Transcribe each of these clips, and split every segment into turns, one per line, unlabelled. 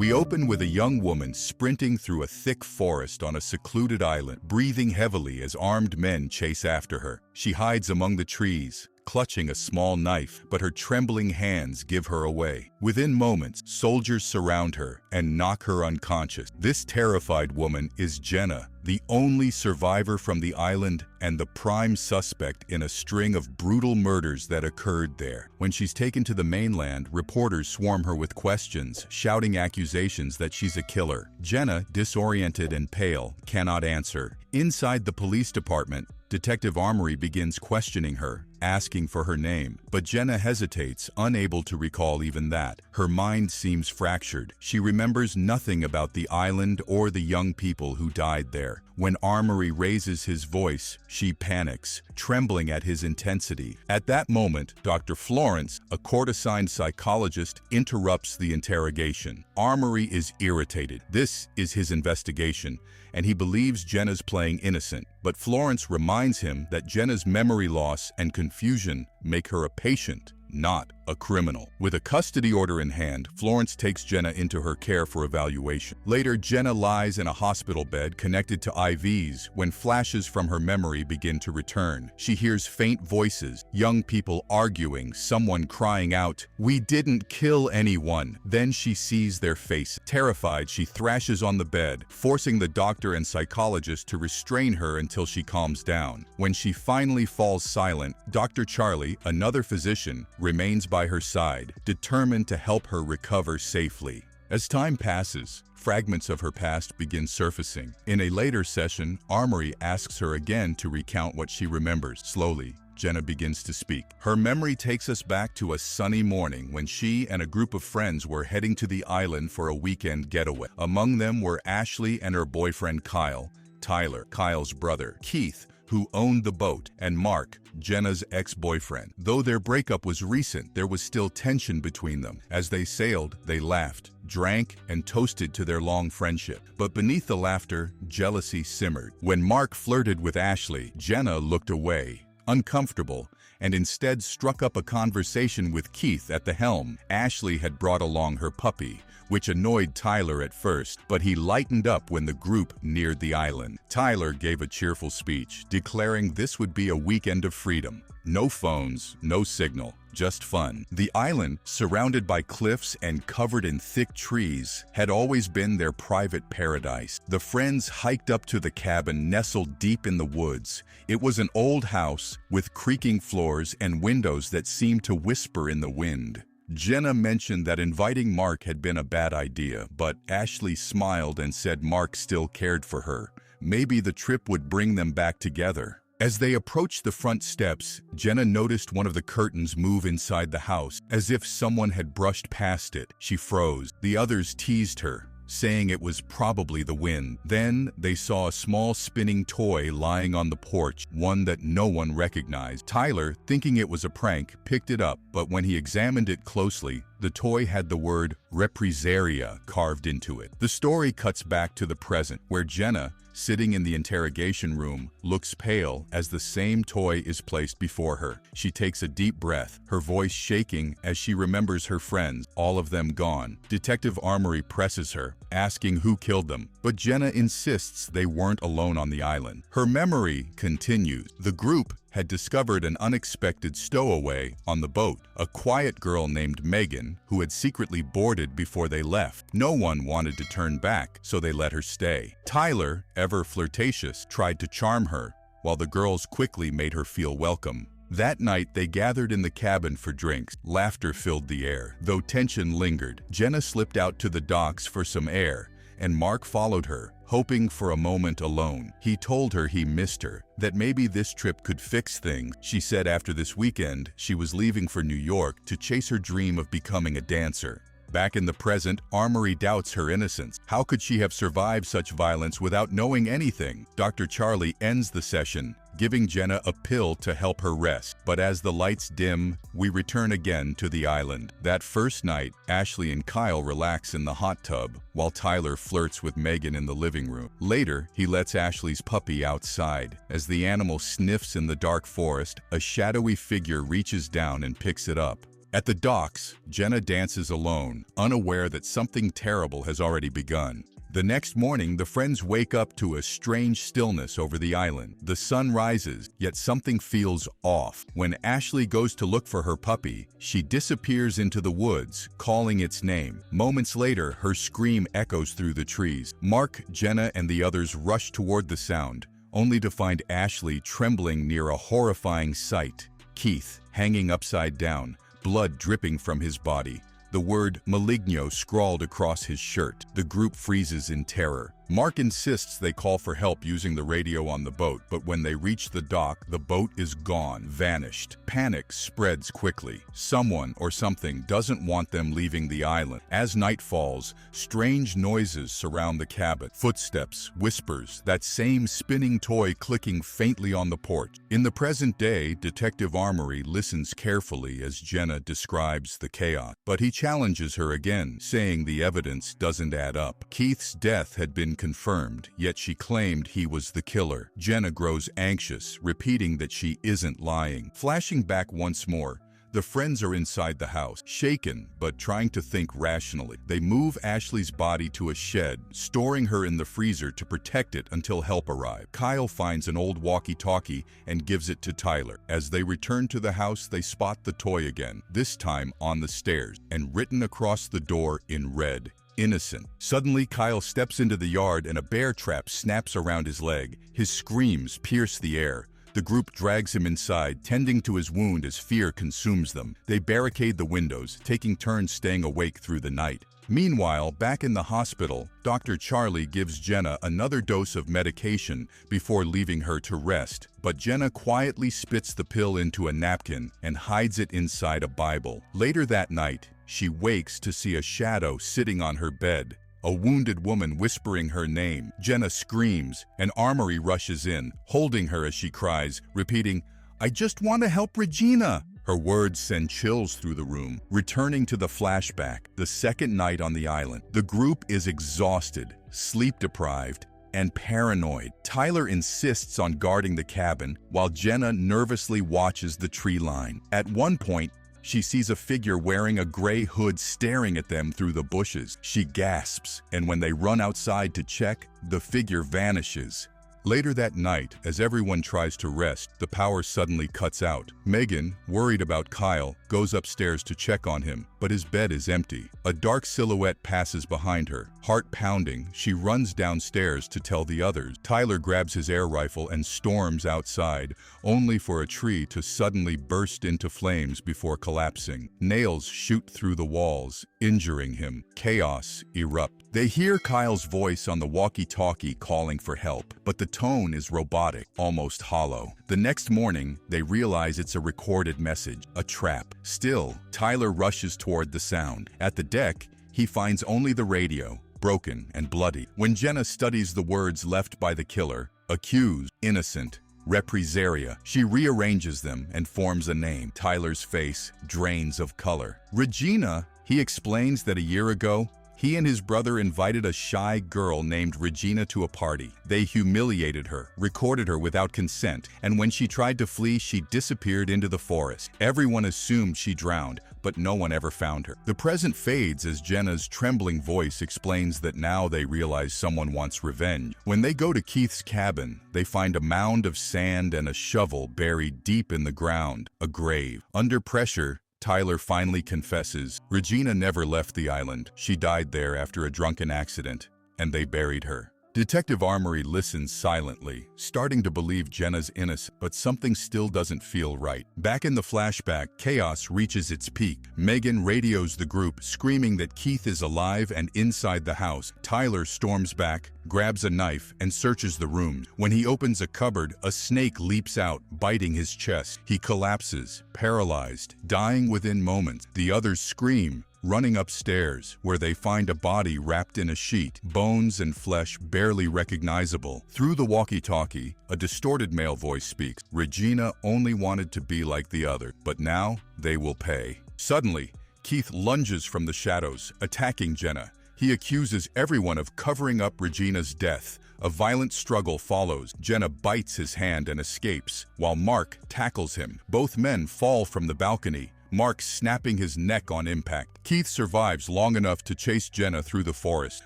We open with a young woman sprinting through a thick forest on a secluded island, breathing heavily as armed men chase after her. She hides among the trees, clutching a small knife, but her trembling hands give her away. Within moments, soldiers surround her and knock her unconscious. This terrified woman is Jenna, the only survivor from the island and the prime suspect in a string of brutal murders that occurred there. When she's taken to the mainland, reporters swarm her with questions, shouting accusations that she's a killer. Jenna, disoriented and pale, cannot answer. Inside the police department, Detective Armory begins questioning her, asking for her name. But Jenna hesitates, unable to recall even that. Her mind seems fractured. She remembers nothing about the island or the young people who died there. When Armory raises his voice, she panics, trembling at his intensity. At that moment, Dr. Florence, a court-assigned psychologist, interrupts the interrogation. Armory is irritated. This is his investigation, and he believes Jenna's playing innocent. But Florence reminds him that Jenna's memory loss and confusion make her a patient, not a criminal. With a custody order in hand, Florence takes Jenna into her care for evaluation. Later, Jenna lies in a hospital bed connected to IVs when flashes from her memory begin to return. She hears faint voices, young people arguing, someone crying out, "We didn't kill anyone." Then she sees their faces. Terrified, she thrashes on the bed, forcing the doctor and psychologist to restrain her until she calms down. When she finally falls silent, Dr. Charlie, another physician, remains by her side, determined to help her recover safely. As time passes, fragments of her past begin surfacing. In a later session, Armory asks her again to recount what she remembers. Slowly, Jenna begins to speak. Her memory takes us back to a sunny morning when she and a group of friends were heading to the island for a weekend getaway. Among them were Ashley and her boyfriend Kyle, Tyler, Kyle's brother, Keith, who owned the boat, and Mark, Jenna's ex-boyfriend. Though their breakup was recent, there was still tension between them. As they sailed, they laughed, drank, and toasted to their long friendship. But beneath the laughter, jealousy simmered. When Mark flirted with Ashley, Jenna looked away, uncomfortable, and instead struck up a conversation with Keith at the helm. Ashley had brought along her puppy, which annoyed Tyler at first, but he lightened up when the group neared the island. Tyler gave a cheerful speech, declaring this would be a weekend of freedom. No phones, no signal, just fun. The island, surrounded by cliffs and covered in thick trees, had always been their private paradise. The friends hiked up to the cabin nestled deep in the woods. It was an old house with creaking floors and windows that seemed to whisper in the wind. Jenna mentioned that inviting Mark had been a bad idea, but Ashley smiled and said Mark still cared for her. Maybe the trip would bring them back together. As they approached the front steps, Jenna noticed one of the curtains move inside the house, as if someone had brushed past it. She froze. The others teased her, saying it was probably the wind. Then they saw a small spinning toy lying on the porch, one that no one recognized. Tyler, thinking it was a prank, picked it up, but when he examined it closely, the toy had the word represalia carved into it. The story cuts back to the present, where Jenna, sitting in the interrogation room, looks pale as the same toy is placed before her. She takes a deep breath, her voice shaking as she remembers her friends, all of them gone. Detective Armory presses her, asking who killed them, but Jenna insists they weren't alone on the island. Her memory continues. The group had discovered an unexpected stowaway on the boat, a quiet girl named Megan, who had secretly boarded before they left. No one wanted to turn back, so they let her stay. Tyler, ever flirtatious, tried to charm her, while the girls quickly made her feel welcome. That night, they gathered in the cabin for drinks. Laughter filled the air. Though tension lingered, Jenna slipped out to the docks for some air, and Mark followed her, hoping for a moment alone. He told her he missed her, that maybe this trip could fix things. She said after this weekend, she was leaving for New York to chase her dream of becoming a dancer. Back in the present, Armory doubts her innocence. How could she have survived such violence without knowing anything? Dr. Charlie ends the session, giving Jenna a pill to help her rest. But as the lights dim, we return again to the island. That first night, Ashley and Kyle relax in the hot tub, while Tyler flirts with Megan in the living room. Later, he lets Ashley's puppy outside. As the animal sniffs in the dark forest, a shadowy figure reaches down and picks it up. At the docks, Jenna dances alone, unaware that something terrible has already begun. The next morning, the friends wake up to a strange stillness over the island. The sun rises, yet something feels off. When Ashley goes to look for her puppy, she disappears into the woods, calling its name. Moments later, her scream echoes through the trees. Mark, Jenna, and the others rush toward the sound, only to find Ashley trembling near a horrifying sight. Keith, hanging upside down, blood dripping from his body. The word maligno scrawled across his shirt. The group freezes in terror. Mark insists they call for help using the radio on the boat, but when they reach the dock, the boat is gone, vanished. Panic spreads quickly. Someone or something doesn't want them leaving the island. As night falls, strange noises surround the cabin. Footsteps, whispers, that same spinning toy clicking faintly on the porch. In the present day, Detective Armory listens carefully as Jenna describes the chaos, but he challenges her again, saying the evidence doesn't add up. Keith's death had been confirmed, yet she claimed he was the killer. Jenna grows anxious, repeating that she isn't lying. Flashing back once more, the friends are inside the house, shaken but trying to think rationally. They move Ashley's body to a shed, storing her in the freezer to protect it until help arrives. Kyle finds an old walkie-talkie and gives it to Tyler. As they return to the house, they spot the toy again, this time on the stairs, and written across the door in red, "Innocent." Suddenly, Kyle steps into the yard and a bear trap snaps around his leg. His screams pierce the air. The group drags him inside, tending to his wound as fear consumes them. They barricade the windows, taking turns staying awake through the night. Meanwhile, back in the hospital, Dr. Charlie gives Jenna another dose of medication before leaving her to rest. But Jenna quietly spits the pill into a napkin and hides it inside a Bible. Later that night, she wakes to see a shadow sitting on her bed, a wounded woman whispering her name. Jenna screams, and Armory rushes in, holding her as she cries, repeating, "I just want to help Regina." Her words send chills through the room. Returning to the flashback, the second night on the island, the group is exhausted, sleep-deprived, and paranoid. Tyler insists on guarding the cabin, while Jenna nervously watches the tree line. At one point, she sees a figure wearing a gray hood staring at them through the bushes. She gasps, and when they run outside to check, the figure vanishes. Later that night, as everyone tries to rest, the power suddenly cuts out. Megan, worried about Kyle, goes upstairs to check on him, but his bed is empty. A dark silhouette passes behind her. Heart pounding, she runs downstairs to tell the others. Tyler grabs his air rifle and storms outside, only for a tree to suddenly burst into flames before collapsing. Nails shoot through the walls, injuring him. Chaos erupts. They hear Kyle's voice on the walkie-talkie calling for help, but the tone is robotic, almost hollow. The next morning, they realize it's a recorded message, a trap. Still, Tyler rushes toward the sound. At the deck, he finds only the radio, broken and bloody. When Jenna studies the words left by the killer, accused, innocent, represalia, she rearranges them and forms a name. Tyler's face drains of color. Regina, he explains that a year ago, he and his brother invited a shy girl named Regina to a party. They humiliated her, recorded her without consent, and when she tried to flee, she disappeared into the forest. Everyone assumed she drowned, but no one ever found her. The present fades as Jenna's trembling voice explains that now they realize someone wants revenge. When they go to Keith's cabin, they find a mound of sand and a shovel buried deep in the ground, a grave. Under pressure, Tyler finally confesses, Regina never left the island. She died there after a drunken accident, and they buried her. Detective Armory listens silently, starting to believe Jenna's innocent, but something still doesn't feel right. Back in the flashback, chaos reaches its peak. Megan radios the group, screaming that Keith is alive and inside the house. Tyler storms back, grabs a knife, and searches the room. When he opens a cupboard, a snake leaps out, biting his chest. He collapses, paralyzed, dying within moments. The others scream, running upstairs, where they find a body wrapped in a sheet, bones and flesh barely recognizable. Through the walkie-talkie, a distorted male voice speaks. Regina only wanted to be like the other, but now they will pay. Suddenly, Keith lunges from the shadows, attacking Jenna. He accuses everyone of covering up Regina's death. A violent struggle follows. Jenna bites his hand and escapes, while Mark tackles him. Both men fall from the balcony, Mark snapping his neck on impact. Keith survives long enough to chase Jenna through the forest,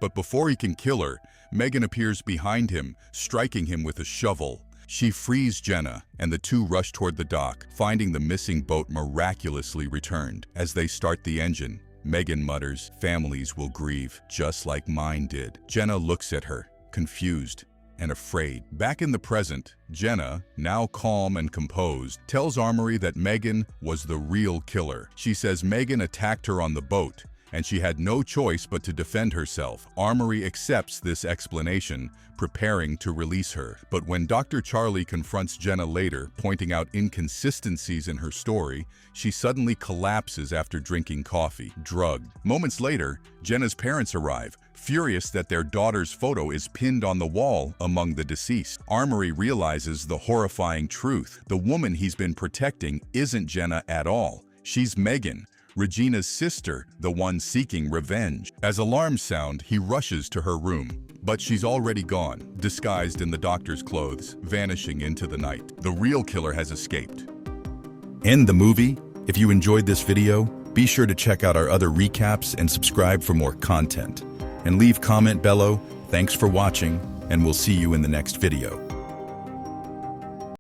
but before he can kill her, Megan appears behind him, striking him with a shovel. She frees Jenna, and the two rush toward the dock, finding the missing boat miraculously returned. As they start the engine, Megan mutters, "Families will grieve, just like mine did." Jenna looks at her, confused and afraid. Back in the present, Jenna, now calm and composed, tells Armory that Megan was the real killer. She says Megan attacked her on the boat, and she had no choice but to defend herself. Armory accepts this explanation, preparing to release her. But when Dr. Charlie confronts Jenna later, pointing out inconsistencies in her story, she suddenly collapses after drinking coffee, drugged. Moments later, Jenna's parents arrive, furious that their daughter's photo is pinned on the wall among the deceased. Armory realizes the horrifying truth. The woman he's been protecting isn't Jenna at all. She's Megan, Regina's sister, the one seeking revenge. As alarms sound, he rushes to her room. But she's already gone, disguised in the doctor's clothes, vanishing into the night. The real killer has escaped. End the movie? If you enjoyed this video, be sure to check out our other recaps and subscribe for more content. And leave comment below. Thanks for watching, and we'll see you in the next video.